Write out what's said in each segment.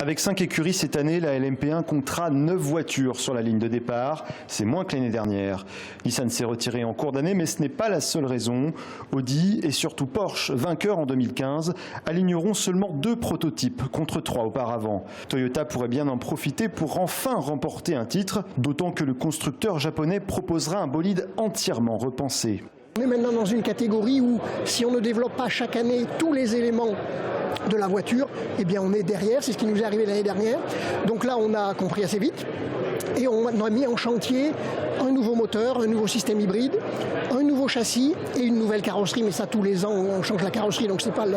Avec 5 écuries cette année, la LMP1 comptera 9 voitures sur la ligne de départ. C'est moins que l'année dernière. Nissan s'est retiré en cours d'année, mais ce n'est pas la seule raison. Audi et surtout Porsche, vainqueurs en 2015, aligneront seulement 2 prototypes contre 3 auparavant. Toyota pourrait bien en profiter pour enfin remporter un titre, d'autant que le constructeur japonais proposera un bolide entièrement repensé. On est maintenant dans une catégorie où si on ne développe pas chaque année tous les éléments de la voiture, eh bien on est derrière, c'est ce qui nous est arrivé l'année dernière. Donc là on a compris assez vite et on a mis en chantier un nouveau moteur, un nouveau système hybride, un nouveau châssis et une nouvelle carrosserie, mais ça tous les ans on change la carrosserie, donc c'est pas le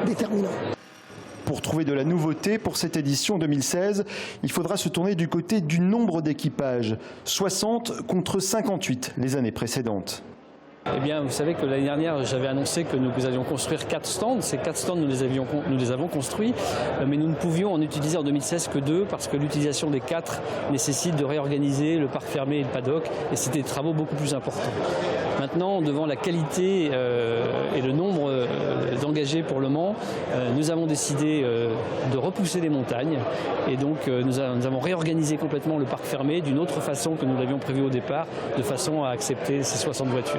déterminant. Pour trouver de la nouveauté pour cette édition 2016, il faudra se tourner du côté du nombre d'équipages, 60 contre 58 les années précédentes. Eh bien, vous savez que l'année dernière, j'avais annoncé que nous allions construire 4 stands. Ces 4 stands, nous les avons construits, mais nous ne pouvions en utiliser en 2016 que 2 parce que l'utilisation des 4 nécessite de réorganiser le parc fermé et le paddock, et c'était des travaux beaucoup plus importants. Maintenant, devant la qualité et le nombre d'engagés pour Le Mans, nous avons décidé de repousser les montagnes, et donc nous avons réorganisé complètement le parc fermé d'une autre façon que nous l'avions prévu au départ, de façon à accepter ces 60 voitures.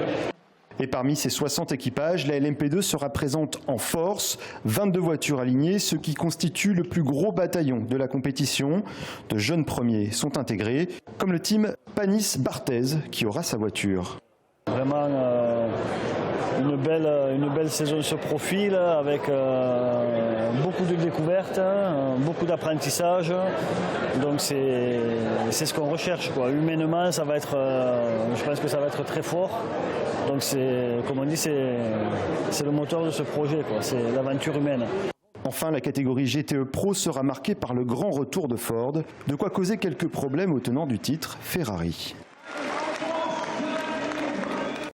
Et parmi ces 60 équipages, la LMP2 sera présente en force, 22 voitures alignées, ce qui constitue le plus gros bataillon de la compétition. De jeunes premiers sont intégrés, comme le team Panis-Barthez qui aura sa voiture. Vraiment une belle saison se profile avec beaucoup de découvertes, beaucoup d'apprentissage. Donc c'est ce qu'on recherche, quoi. Humainement, ça va être, je pense que ça va être très fort. Donc comme on dit, c'est le moteur de ce projet, quoi. C'est l'aventure humaine. Enfin, la catégorie GTE Pro sera marquée par le grand retour de Ford, de quoi causer quelques problèmes aux tenants du titre, Ferrari.